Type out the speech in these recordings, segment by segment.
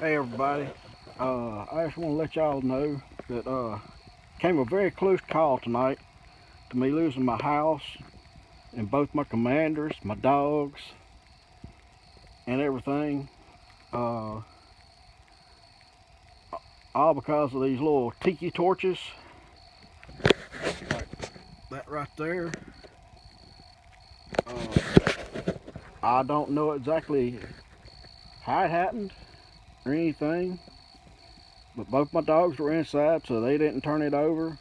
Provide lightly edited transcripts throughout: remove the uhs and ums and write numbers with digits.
Hey everybody, I just want to let y'all know that came a very close call tonight to me losing my house and both my commanders, my dogs, and everything. Uh, all because of these little tiki torches, like that right there. Uh, I don't know exactly how it happened or anything, but both my dogs were inside, so they didn't turn it over.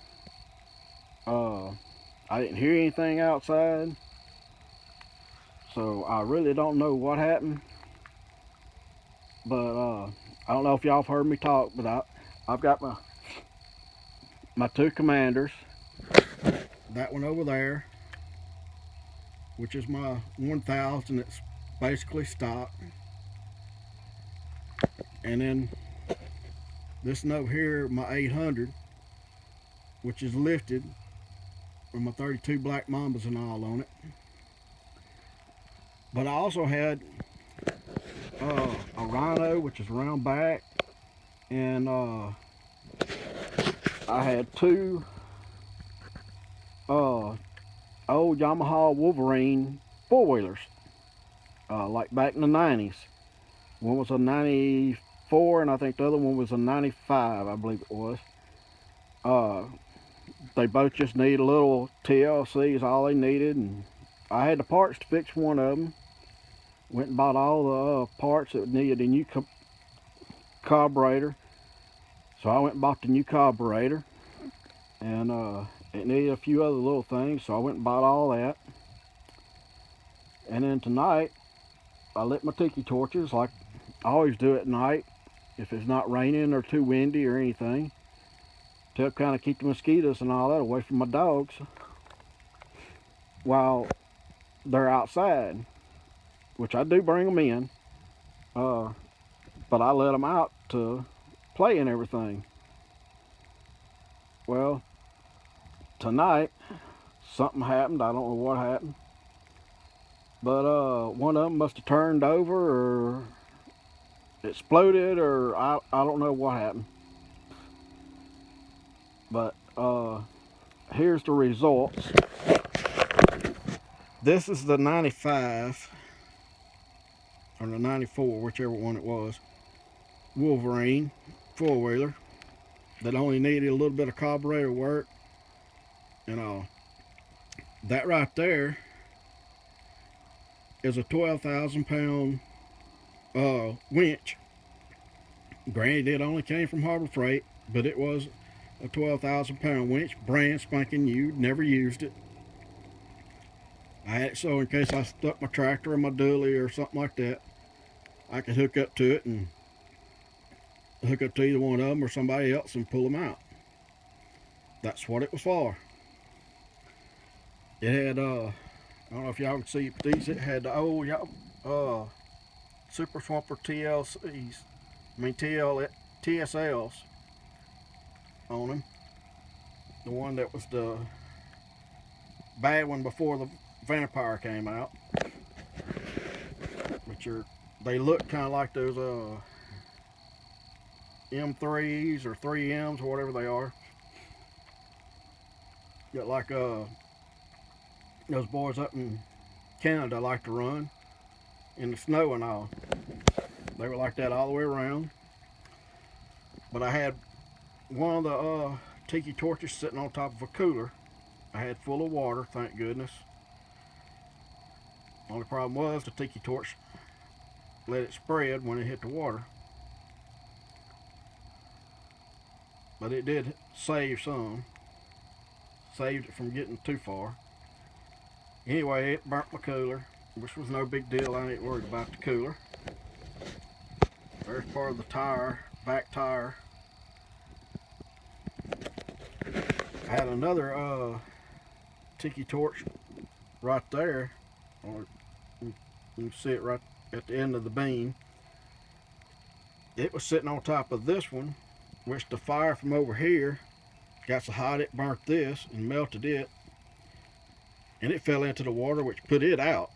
Uh, I didn't hear anything outside. So I really don't know what happened, but I don't know if y'all have heard me talk, but I've got my two commanders. That one over there, which is my 1000. It's basically stock, and then this one over here, my 800, which is lifted with my 32 black mambas and all on it. But I also had a rhino, which is round back, and I had two uh, old Yamaha Wolverine four-wheelers, like back in the 90s. One was a 94, and I think the other one was a 95, I believe it was. Uh, they both just need a little TLC is all they needed, and I had the parts to fix one of them. Went and bought all the parts that needed a new carburetor. So I went and bought the new carburetor, and it needed a few other little things, so I went and bought all that. And then tonight, I lit my tiki torches like I always do at night if it's not raining or too windy or anything, to help kind of keep the mosquitoes and all that away from my dogs while they're outside, which I do bring them in, uh, but I let them out to play and everything. Well, tonight something happened. I don't know what happened, but one of them must have turned over or exploded, or I don't know what happened. But here's the results. This is the 95 or the 94, whichever one it was, Wolverine four-wheeler that only needed a little bit of carburetor work and all. That right there is a 12,000-pound winch. Granted, it only came from Harbor Freight, but it was a 12,000-pound winch, brand spanking new, never used it. I had it so in case I stuck my tractor or my dually or something like that, I could hook up to it and hook up to either one of them or somebody else and pull them out. That's what it was for. It had, I don't know if y'all can see these, it had the old Super Swamper TLCs, I mean TSLs on them. The one that was the bad one before the Vampire came out, which they look kind of like those M3s or 3Ms or whatever they are. Got like those boys up in Canada like to run in the snow and all. They were like that all the way around. But I had one of the tiki torches sitting on top of a cooler. I had full of water, thank goodness. Only problem was the tiki torch let it spread when it hit the water. But it did save some. Saved it from getting too far. Anyway, it burnt my cooler, which was no big deal. I ain't worried about the cooler. There's part of the tire, back tire. I had another tiki torch right there. You can see it right at the end of the beam. It was sitting on top of this one, which the fire from over here got so hot it burnt this and melted it, and it fell into the water, which put it out.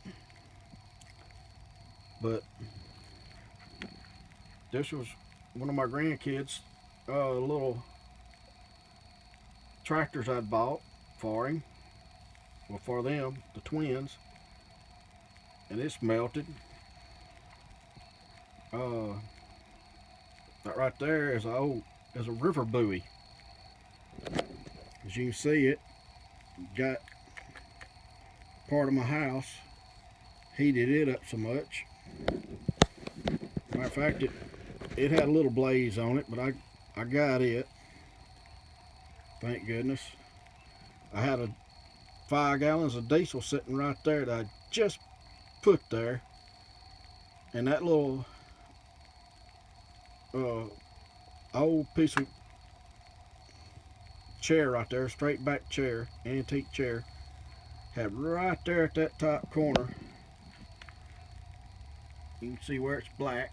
But this was one of my grandkids little tractors I'd bought for him, well, for them, the twins, and it's melted. That right there is a river buoy. As you can see, it got part of my house, heated it up so much. Matter of fact, it had a little blaze on it, but I got it. Thank goodness. I had 5 gallons of diesel sitting right there that I just put there, and that little old piece of chair right there, straight back chair, antique chair, had right there at that top corner. You can see where it's black.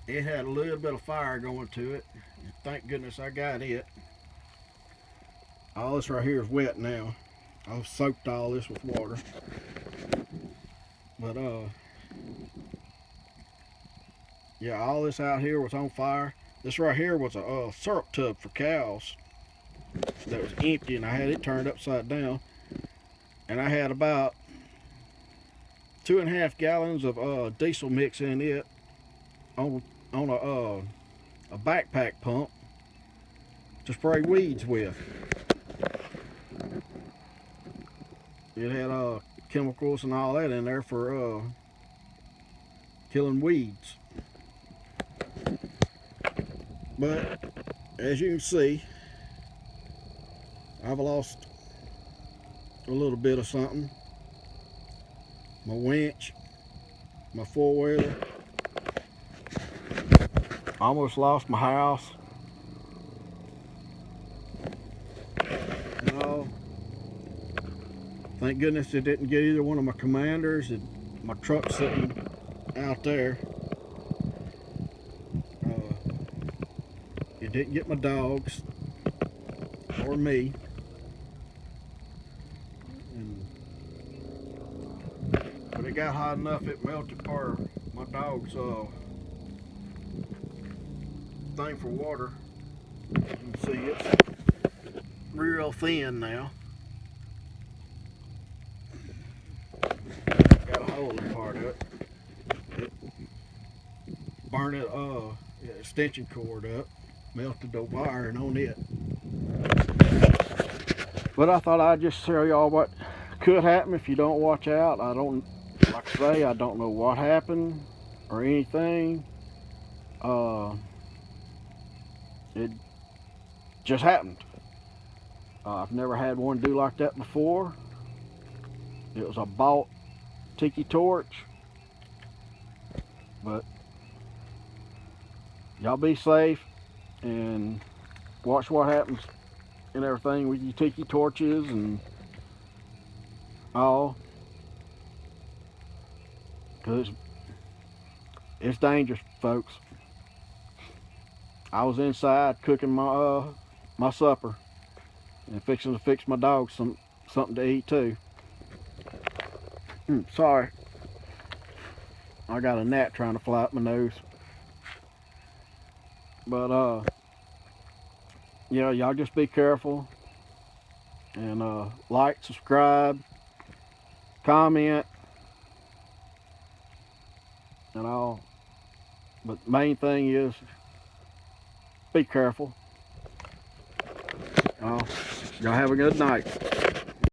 It had a little bit of fire going to it. Thank goodness I got it. All this right here is wet now. I've soaked all this with water. But yeah, all this out here was on fire. This right here was a syrup tub for cows that was empty, and I had it turned upside down. And I had about 2.5 gallons of diesel mix in it on a backpack pump to spray weeds with. It had chemicals and all that in there for killing weeds. But as you can see, I've lost a little bit of something. My winch, my four-wheeler. Almost lost my house. No. Thank goodness it didn't get either one of my commanders. My truck's sitting out there. It didn't get my dogs or me. But it got hot enough it melted part of my dog's thing for water. You can see it's real thin now. Got a hole in part of it. It burned it extension cord up, melted the wiring on it. But I thought I'd just show y'all what could happen if you don't watch out. Like I say, I don't know what happened or anything. It just happened. I've never had one do like that before. It was a bought Tiki torch. But y'all be safe and watch what happens and everything with your Tiki torches and all. Because it's dangerous, folks. I was inside cooking my supper and fixing to fix my dog something to eat too. Sorry, I got a gnat trying to fly up my nose. But yeah, y'all just be careful and like, subscribe, comment, and all. But the main thing is, be careful. Y'all have a good night.